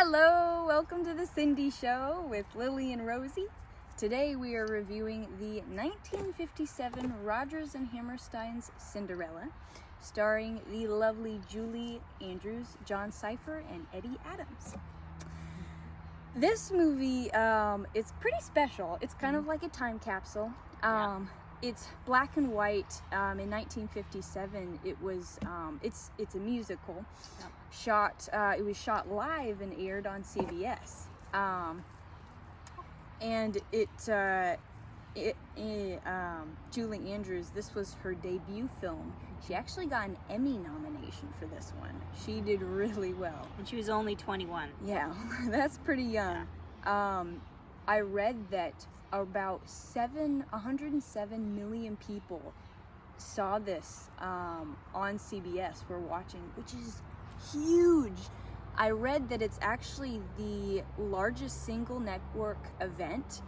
Hello, welcome to the Cindy Show with Lily and Rosie. Today we are reviewing the 1957 Rodgers and Hammerstein's Cinderella, starring the lovely Julie Andrews, John Cypher, and Eddie Adams. This movie, it's pretty special. It's kind of like a time capsule. It's black and white. In 1957, it was. It's a musical. Yeah. It was shot live and aired on CBS. And Julie Andrews. This was her debut film. She actually got an Emmy nomination for this one. She did really well. And she was only 21. Yeah, that's pretty young. Yeah. I read that about 107 million people saw this on CBS, were watching, which is huge. I read that it's actually the largest single network event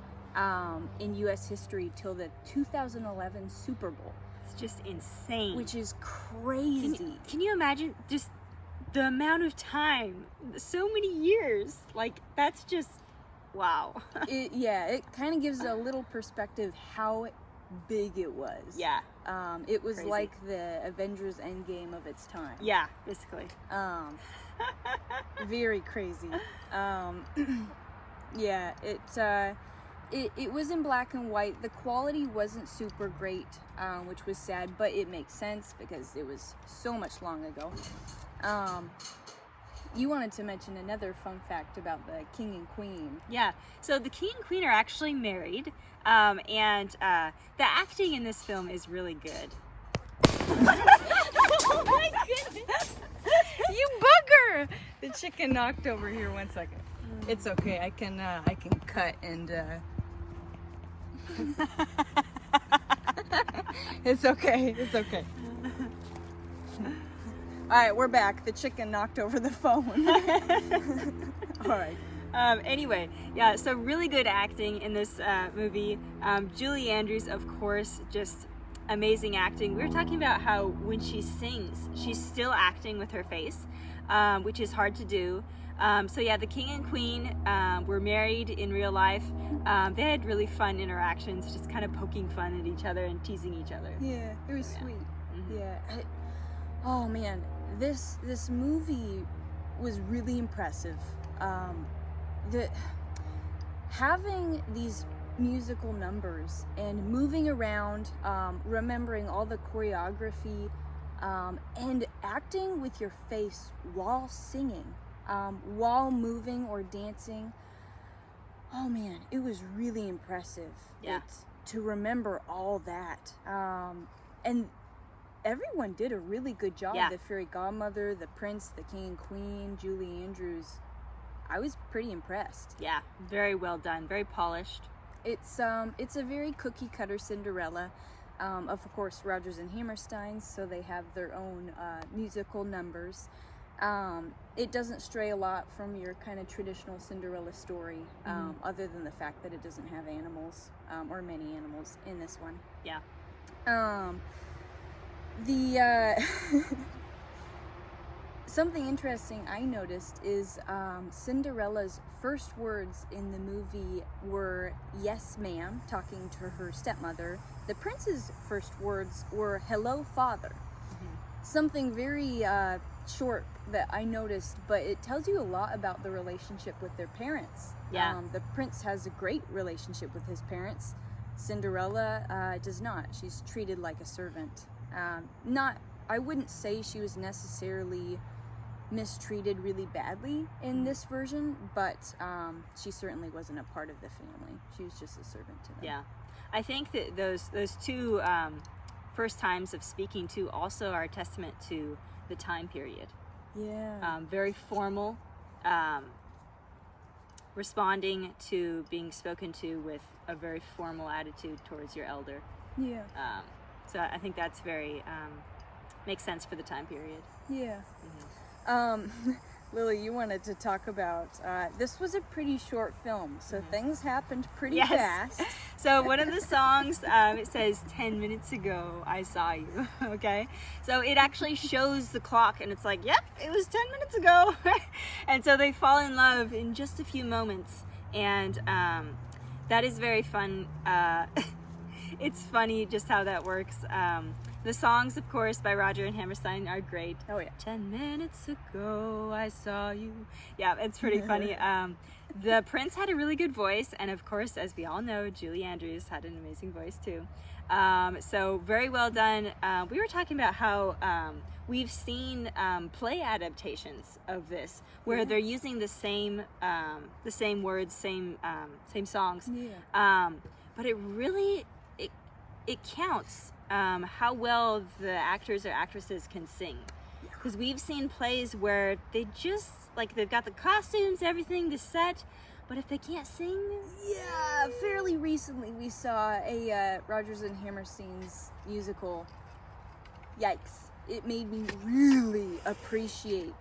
in U.S. history till the 2011 Super Bowl. It's just insane. Which is crazy. Can you imagine just the amount of time? So many years. Like, that's just, wow. It kind of gives a little perspective how big it was. Yeah. It was crazy. like the Avengers Endgame of its time. Yeah, basically. Very crazy. It was in black and white. The quality wasn't super great, which was sad, but it makes sense because it was so much long ago. You wanted to mention another fun fact about the king and queen. Yeah, so the king and queen are actually married, and the acting in this film is really good. Oh my goodness! You bugger! The chicken knocked over here. 1 second. It's okay. I can cut and. It's okay. It's okay. All right, we're back. The chicken knocked over the phone. All right. Anyway, yeah, so really good acting in this movie. Julie Andrews, of course, just amazing acting. We were talking about how when she sings, she's still acting with her face, which is hard to do. So yeah, the king and queen were married in real life. They had really fun interactions, just kind of poking fun at each other and teasing each other. Yeah, it was sweet. Mm-hmm. Yeah. Oh man, this movie was really impressive. Having these musical numbers and moving around, remembering all the choreography, and acting with your face while singing, while moving or dancing. Oh man, it was really impressive. Yeah. To remember all that. And everyone did a really good job. Yeah. The fairy godmother, the prince, the king and queen, Julie Andrews. I was pretty impressed. Yeah, very well done, very polished. It's a very cookie cutter Cinderella. Of course, Rodgers and Hammerstein, so they have their own musical numbers. It doesn't stray a lot from your kind of traditional Cinderella story, other than the fact that it doesn't have animals, or many animals in this one. Yeah. Something interesting I noticed is Cinderella's first words in the movie were "yes, ma'am," talking to her stepmother. The prince's first words were "hello, father." Mm-hmm. Something very short that I noticed, but it tells you a lot about the relationship with their parents. Yeah. The prince has a great relationship with his parents. Cinderella does not. She's treated like a servant. I wouldn't say she was necessarily mistreated really badly in this version, but she certainly wasn't a part of the family. She was just a servant to them. Yeah. I think that those two first times of speaking to also are a testament to the time period. Yeah. Very formal, responding to being spoken to with a very formal attitude towards your elder. Yeah. So I think that's very makes sense for the time period. Yeah. Mm-hmm. Lily, you wanted to talk about, this was a pretty short film, so things happened pretty Yes. fast. So one of the songs, it says 10 minutes ago, I saw you, okay? So it actually shows the clock and it's like, yep, it was 10 minutes ago. And so they fall in love in just a few moments. And that is very fun. It's funny just how that works. The songs, of course, by Rodgers and Hammerstein are great. Oh, yeah. 10 minutes ago, I saw you. Yeah, it's pretty funny. The Prince had a really good voice, and of course, as we all know, Julie Andrews had an amazing voice too. So very well done. We were talking about how we've seen play adaptations of this, where they're using the same words, same songs. Yeah. But it really it counts how well the actors or actresses can sing, because we've seen plays where they just they've got the costumes, everything, the set, but if they can't sing. Yeah, fairly recently we saw a Rodgers and Hammerstein's musical. Yikes. It made me really appreciate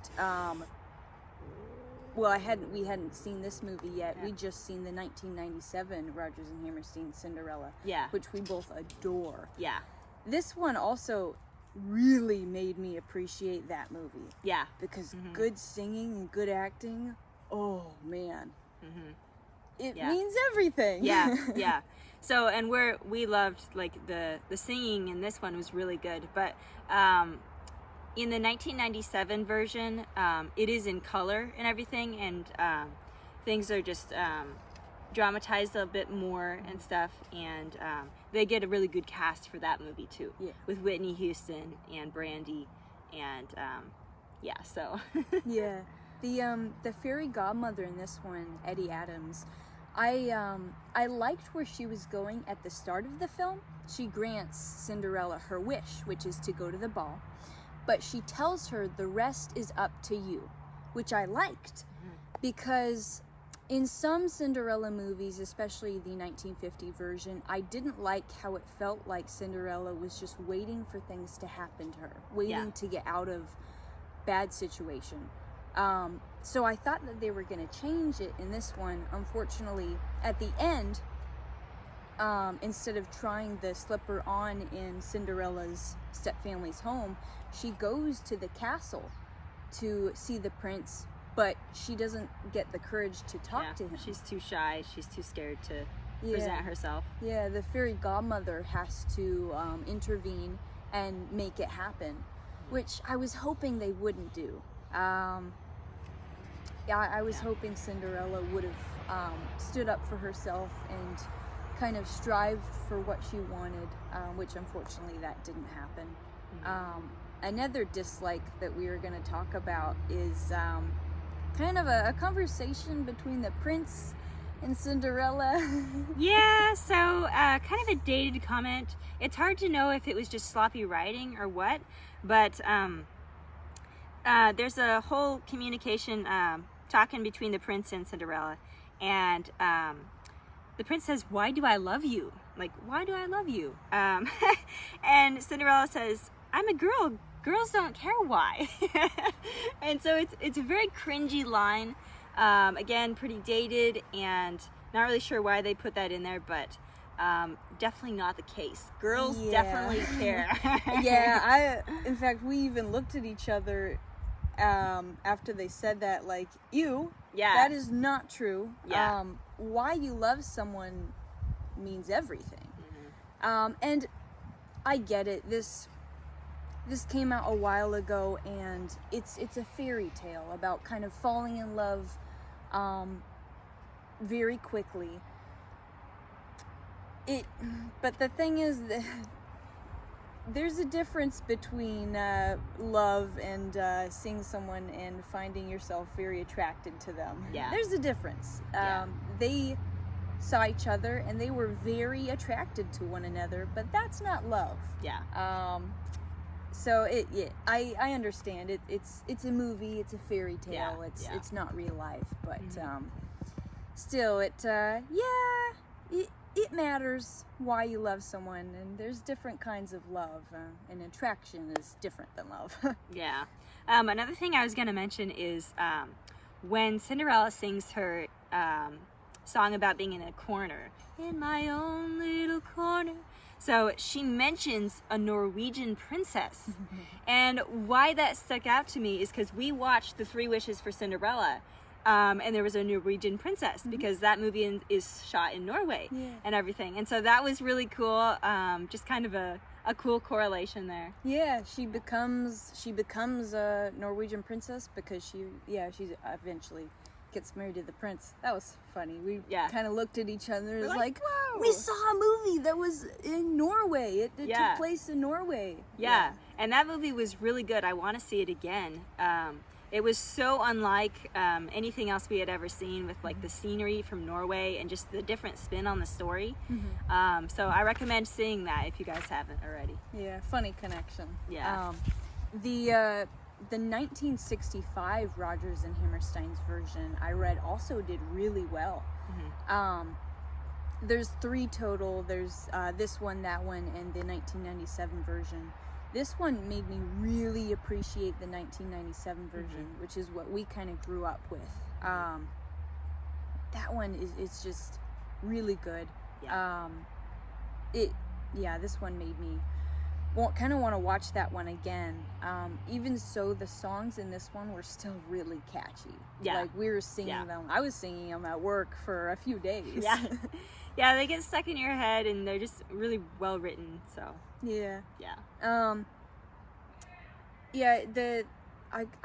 we hadn't seen this movie yet. Yeah. We just seen the 1997 Rodgers and Hammerstein Cinderella, Yeah. which we both adore. Yeah. This one also really made me appreciate that movie. Yeah. Because good singing and good acting, oh man. It means everything. Yeah, yeah. So, and we loved the singing in this one was really good, but in the 1997 version, it is in color and everything, and things are just dramatized a bit more and stuff, and they get a really good cast for that movie too, with Whitney Houston and Brandy, and so Yeah, the fairy godmother in this one, Eddie Adams, I liked where she was going at the start of the film. She grants Cinderella her wish, which is to go to the ball, but she tells her the rest is up to you, which I liked, because in some Cinderella movies, especially the 1950 version, I didn't like how it felt like Cinderella was just waiting for things to happen to her, waiting to get out of bad situation. So I thought that they were going to change it in this one. Unfortunately, at the end, instead of trying the slipper on in Cinderella's stepfamily's home, she goes to the castle to see the prince, but she doesn't get the courage to talk to him. She's too shy. She's too scared to present herself. Yeah, the fairy godmother has to intervene and make it happen, which I was hoping they wouldn't do. I was hoping Cinderella would have stood up for herself and kind of strived for what she wanted, which unfortunately that didn't happen. Another dislike that we were going to talk about is kind of a conversation between the prince and Cinderella. Yeah, so kind of a dated comment. It's hard to know if it was just sloppy writing or what, but there's a whole communication talking between the prince and Cinderella, and the prince says, "Why do I love you? Why do I love you?" And Cinderella says, "I'm a girl. Girls don't care why." And so it's a very cringy line. Again, pretty dated, and not really sure why they put that in there, but definitely not the case. Girls definitely care. In fact, we even looked at each other after they said that, ew, that is not true. Why you love someone means everything. And I get it. This came out a while ago, and it's a fairy tale about kind of falling in love very quickly. But the thing is that there's a difference between love and seeing someone and finding yourself very attracted to them. There's a difference. They saw each other and they were very attracted to one another, but that's not love. So I understand it's a movie, it's a fairy tale, it's not real life, but still it matters why you love someone, and there's different kinds of love, and attraction is different than love. Yeah. Another thing I was going to mention is when Cinderella sings her song about being in a corner, in my own little corner. So she mentions a Norwegian princess. And why that stuck out to me is because we watched The Three Wishes for Cinderella. And there was a Norwegian princess because that movie is shot in Norway and everything. And so that was really cool. Just kind of a cool correlation there. Yeah, she becomes a Norwegian princess because she eventually gets married to the prince. That was funny. We kind of looked at each other. It was like, whoa, we saw a movie that was in Norway. It took place in Norway. Yeah, and that movie was really good. I want to see it again. It was so unlike anything else we had ever seen, with like the scenery from Norway and just the different spin on the story. So I recommend seeing that if you guys haven't already. Yeah, funny connection. Yeah. The 1965 Rodgers and Hammerstein's version I read also did really well. There's 3 total. There's this one, that one, and the 1997 version. This one made me really appreciate the 1997 version, which is what we kind of grew up with. That one is just really good. This one made me kind of want to watch that one again. Even so, the songs in this one were still really catchy. Like we were singing them. I was singing them at work for a few days. Yeah, they get stuck in your head, and they're just really well written. So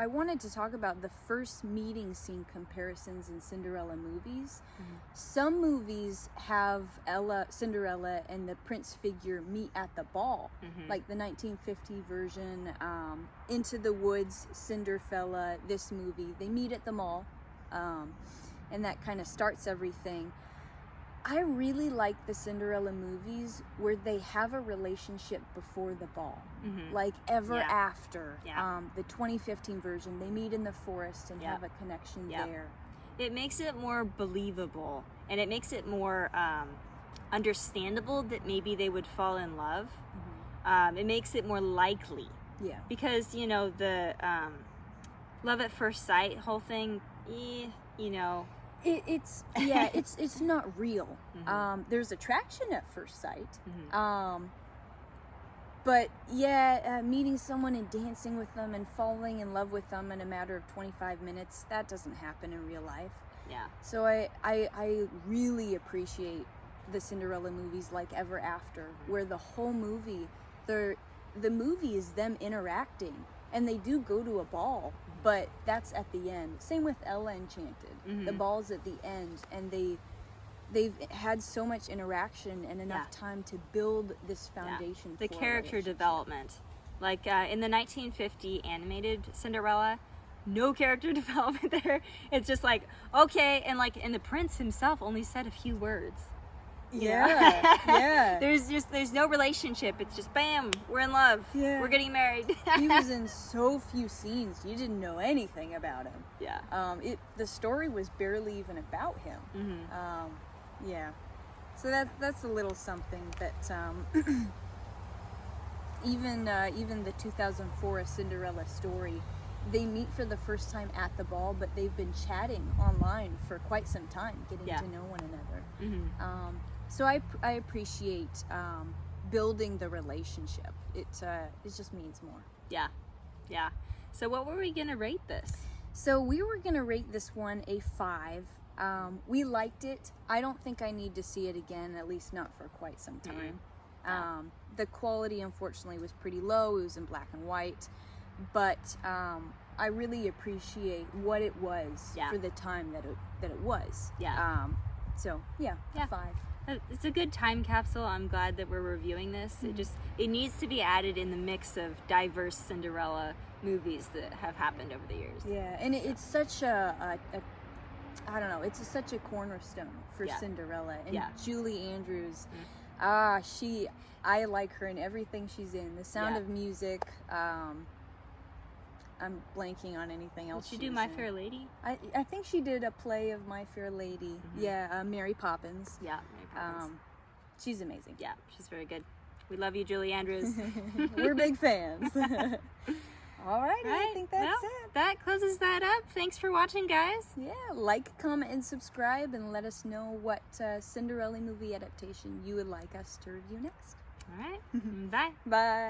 I wanted to talk about the first meeting scene comparisons in Cinderella movies. Some movies have Cinderella and the prince figure meet at the ball, like the 1950 version, Into the Woods, Cinderfella, this movie. They meet at the mall, and that kind of starts everything. I really like the Cinderella movies where they have a relationship before the ball, like ever after. The 2015 version, they meet in the forest and have a connection there. It makes it more believable, and it makes it more understandable that maybe they would fall in love. It makes it more likely. Because, the love at first sight whole thing, it's not real. There's attraction at first sight, but meeting someone and dancing with them and falling in love with them in a matter of 25 minutes, that doesn't happen in real life. So I really appreciate the Cinderella movies like Ever After, where the whole movie, the movie is them interacting, and they do go to a ball, but that's at the end. Same with Ella Enchanted. The ball's at the end, and they've had so much interaction and enough time to build this foundation the for character development. Like in the 1950 animated Cinderella, no character development there. It's just like, okay, and the prince himself only said a few words. There's no relationship. It's just bam, we're in love. We're getting married. He was in so few scenes. You didn't know anything about him. The story was barely even about him. So that's a little something that even the 2004 Cinderella story, they meet for the first time at the ball, but they've been chatting online for quite some time, getting to know one another. So I appreciate building the relationship. It just means more. Yeah. So what were we gonna rate this? So we were gonna rate this one a 5. We liked it. I don't think I need to see it again, at least not for quite some time. The quality, unfortunately, was pretty low. It was in black and white, but I really appreciate what it was for the time that it was. So 5. It's a good time capsule. I'm glad that we're reviewing this. It needs to be added in the mix of diverse Cinderella movies that have happened over the years. And it's such it's such a cornerstone for Cinderella. And Julie Andrews, I like her in everything she's in. The Sound of Music. I'm blanking on anything else. Did she do My Fair Lady? I think she did a play of My Fair Lady. Mary Poppins. Mary Poppins. She's amazing. Yeah, she's very good. We love you, Julie Andrews. We're big fans. All right, I think that's it. That closes that up. Thanks for watching, guys. Yeah, like, comment, and subscribe, and let us know what Cinderella movie adaptation you would like us to review next. All right. Bye. Bye.